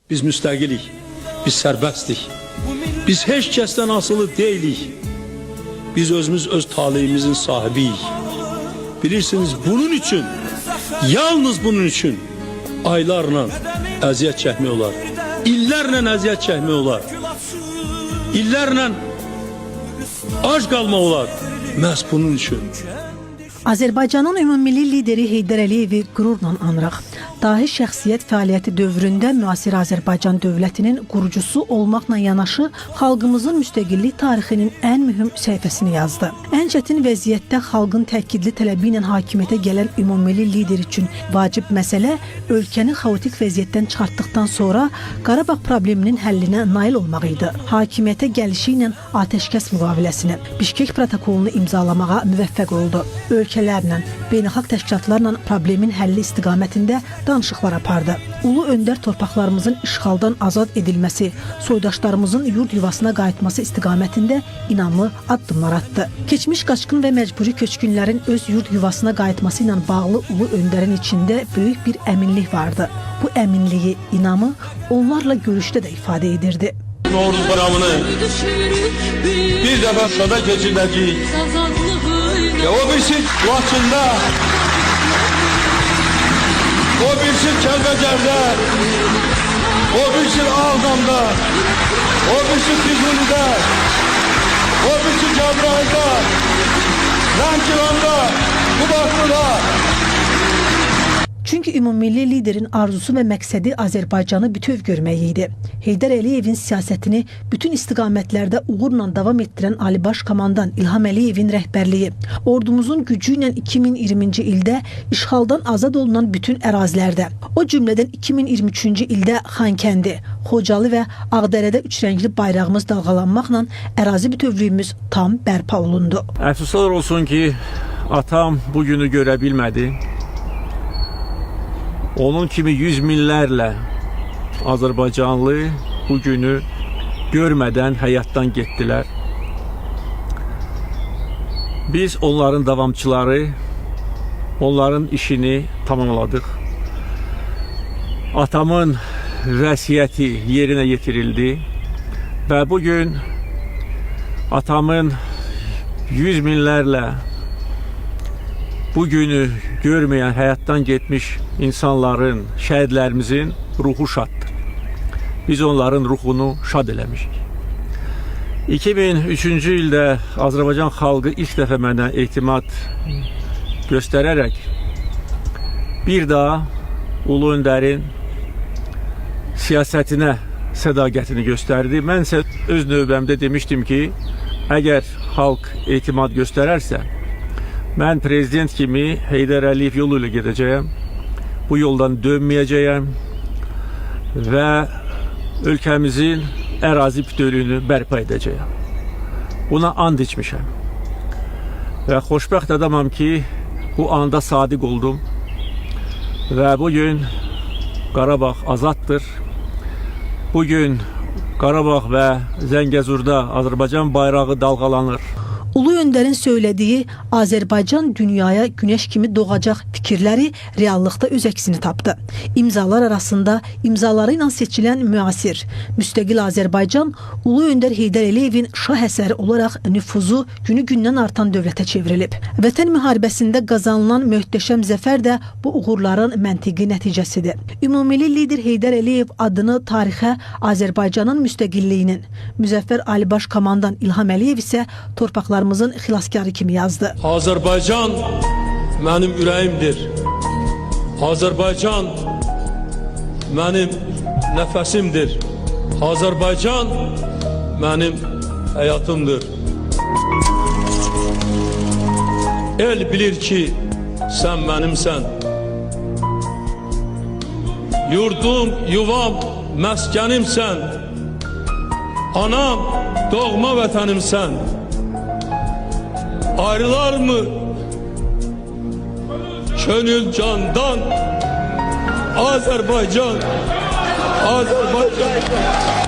Biz müstəqilik, biz sərbəstdik. Biz heç kəsdən asılı deyilik. Biz özümüz öz taleyimizin sahibiyik. Bilirsiniz, bunun üçün, yalnız bunun üçün aylarla əziyyət çəkmək olar. İllərlə əziyyət çəkmək olar. İllərlə ac qalmaq olar. Məhz bunun üçün. Azərbaycanın ümumilli lideri Heydər Əliyevi qürurla anırıq. Dahi şəxsiyyət fəaliyyəti dövründə müasir Azərbaycan dövlətinin qurucusu olmaqla yanaşı, xalqımızın müstəqillik tarixinin ən mühüm səhifəsini yazdı. Ən çətin vəziyyətdə xalqın təkidli tələbi ilə hakimiyyətə gələn ümumilli lider üçün vacib məsələ ölkəni xaotik vəziyyətdən çıxartdıqdan sonra Qarabağ probleminin həllinə nail olmaq idi. Hakimiyyətə gəlişi ilə atəşkəs müqaviləsini, Bişkek protokolunu imzalamağa müvəffəq oldu. Ölkələrlə, beynəlxalq təşkilatlarla problemin həlli istiqamətində danışıqlar apardı. Ulu öndər torpaqlarımızın işğaldan azad edilməsi, soydaşlarımızın yurd yuvasına qayıtması istiqamətində inamlı addımlar attı. Keçmiş qaçqın və məcburi köçkünlərin öz yurd yuvasına qayıtması ilə bağlı ulu öndərin içində böyük bir əminlik vardı. Bu əminliyi, inamı onlarla görüşdə də ifadə edirdi. Novruz bayramını bir dəfə şada keçirdəcəyik. O birisi Laçında, o birisi Kəlbəcərdə, o birisi Ağdamda, o birisi Füzulidə, o birisi Cəbrayılda, Lənkəranda, Qubadlıda. Çünki ümumilli liderin arzusu və məqsədi Azərbaycanı bütöv görmək idi. Heydər Əliyevin siyasətini bütün istiqamətlərdə uğurla davam etdirən Ali Baş Komandan İlham Əliyevin rəhbərliyi, ordumuzun gücü ilə 2020-ci ildə işğaldan azad olunan bütün ərazilərdə, o cümlədən 2023-cü ildə Xankəndi, Xocalı və Ağdərədə üçrəngli bayrağımız dalğalanmaqla ərazi bütövlüyümüz tam bərpa olundu. Əfsuslar olsun ki, atam bu günü görə bilmədi. Onun kimi yüz minlərlə Azərbaycanlı bu günü görmədən həyatdan getdilər. Biz onların davamçıları, onların işini tamamladıq. Atamın vəsiyyəti yerinə yetirildi və bugün atamın yüz minlərlə bu günü görməyən, həyatdan getmiş insanların, şəhidlərimizin ruhu şaddır. Biz onların ruhunu şad eləmişik. 2003-cü ildə Azərbaycan xalqı ilk dəfə mənə etimad göstərərək bir daha Ulu Öndərin siyasətinə sədaqətini göstərdi. Mən isə öz növbəmdə demişdim ki, əgər xalq etimad göstərərsə, mən prezident kimi Heydər Əliyev yolu ilə gedəcəyəm, bu yoldan dönməyəcəyəm və ölkəmizin ərazi bütövlüyünü bərpa edəcəyəm. Buna and içmişəm və xoşbəxt adamam ki, bu anda sadiq oldum və bugün Qarabağ azaddır. Bugün Qarabağ və Zəngəzurda Azərbaycan bayrağı dalğalanır. Ulu Öndərin söylədiyi Azərbaycan dünyaya günəş kimi doğacaq fikirləri reallıqda öz əksini tapdı. İmzalar arasında imzaları ilə seçilən müasir, müstəqil Azərbaycan Ulu Öndər Heydər Əliyevin şah əsəri olaraq nüfuzu günü-gündən artan dövlətə çevrilib. Vətən müharibəsində qazanılan möhtəşəm zəfər də bu uğurların məntiqi nəticəsidir. Ümumilli lider Heydər Əliyev adını tarixə Azərbaycanın müstəqilliyinin, Müzəffər Ali Baş Komandan İlham Əliyev isə torpaqlarımızın xilaskarı kimi yazdı. Azərbaycan mənim ürəyimdir. Azərbaycan mənim nəfəsimdir. Azərbaycan mənim həyatımdır. El bilir ki, sən mənimsən. Yurdum, yuvam, məskənimsən. Anam, doğma vətənimsən. Ayrılar mı könül candan? Azərbaycan, Azərbaycan.